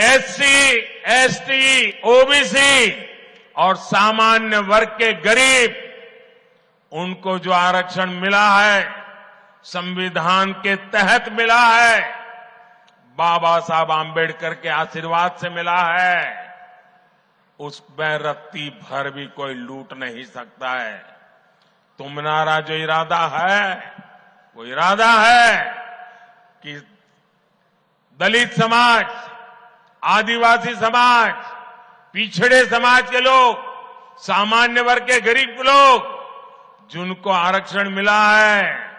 SC, ST, OBC और सामान्य वर्ग के गरीब, उनको जो आरक्षण मिला है संविधान के तहत मिला है, बाबा साहब आंबेडकर के आशीर्वाद से मिला है, उसमें रत्ती भर भी कोई लूट नहीं सकता है। तुम्हारा जो इरादा है वो इरादा है कि दलित समाज, आदिवासी समाज, पिछड़े समाज के लोग, सामान्य वर्ग के गरीब लोग जिनको आरक्षण मिला है,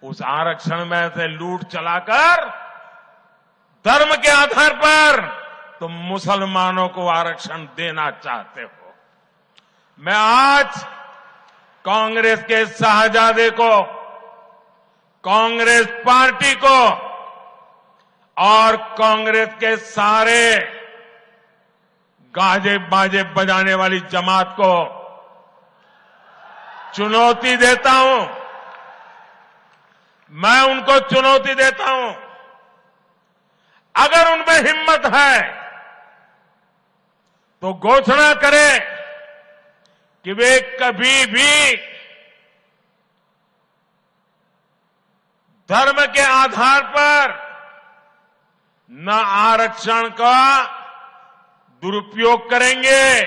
उस आरक्षण में से लूट चलाकर धर्म के आधार पर तुम मुसलमानों को आरक्षण देना चाहते हो। मैं आज कांग्रेस के शाहजादे को, कांग्रेस पार्टी को और कांग्रेस के सारे गाजे बाजे बजाने वाली जमात को चुनौती देता हूं। मैं उनको चुनौती देता हूं, अगर उनमें हिम्मत है तो घोषणा करें कि वे कभी भी धर्म के आधार पर न आरक्षण का दुरुपयोग करेंगे,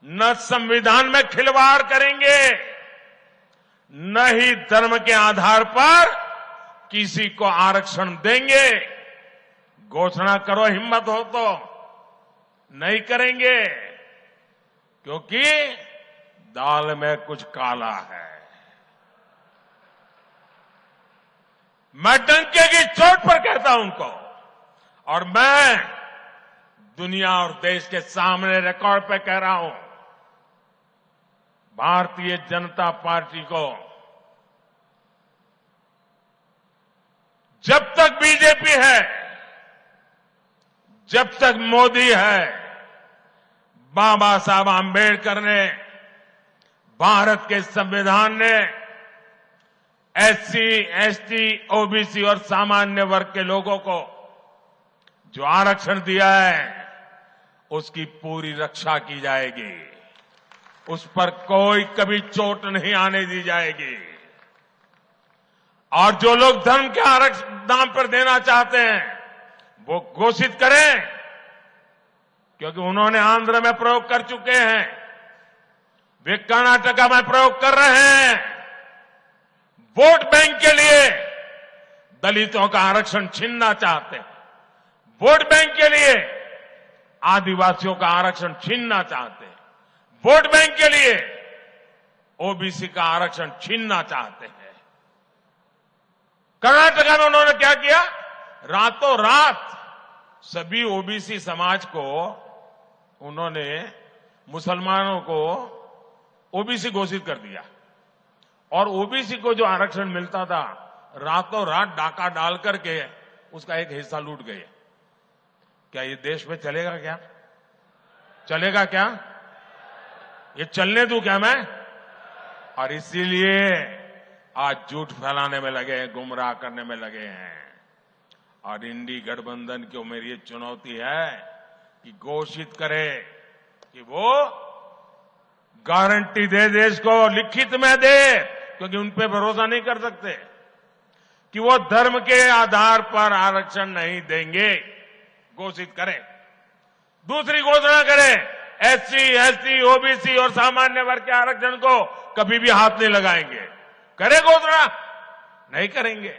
न संविधान में खिलवाड़ करेंगे, न ही धर्म के आधार पर किसी को आरक्षण देंगे। घोषणा करो, हिम्मत हो तो। नहीं करेंगे क्योंकि दाल में कुछ काला है। मैं डंके की चोट पर कहता हूं उनको, और मैं दुनिया और देश के सामने रिकॉर्ड पे कह रहा हूं, भारतीय जनता पार्टी को जब तक बीजेपी है, जब तक मोदी है, बाबा साहब आंबेडकर ने, भारत के संविधान ने एससी, एसटी, ओबीसी और सामान्य वर्ग के लोगों को जो आरक्षण दिया है उसकी पूरी रक्षा की जाएगी। उस पर कोई कभी चोट नहीं आने दी जाएगी। और जो लोग धर्म के आरक्षण नाम पर देना चाहते हैं वो घोषित करें, क्योंकि उन्होंने आंध्र में प्रयोग कर चुके हैं, वे कर्नाटका में प्रयोग कर रहे हैं। वोट बैंक के लिए दलितों का आरक्षण छीनना चाहते हैं, वोट बैंक के लिए आदिवासियों का आरक्षण छीनना चाहते हैं, वोट बैंक के लिए ओबीसी का आरक्षण छीनना चाहते हैं। कर्नाटका में उन्होंने क्या किया, रातों रात सभी ओबीसी समाज को उन्होंने, मुसलमानों को ओबीसी घोषित कर दिया, और ओबीसी को जो आरक्षण मिलता था रातों रात डाका डाल करके उसका एक हिस्सा लूट गए। क्या ये देश में चलेगा? क्या चलेगा? क्या ये चलने दूं क्या मैं? और इसीलिए आज झूठ फैलाने में लगे हैं, गुमराह करने में लगे हैं। और इंडी गठबंधन को मेरी ये चुनौती है कि घोषित करे कि वो गारंटी दे देश को, लिखित में दे, क्योंकि उन पे भरोसा नहीं कर सकते, कि वो धर्म के आधार पर आरक्षण नहीं देंगे। घोषित करें। दूसरी घोषणा करें, एससी, एसटी, ओबीसी और सामान्य वर्ग के आरक्षण को कभी भी हाथ नहीं लगाएंगे। करें घोषणा? नहीं करेंगे।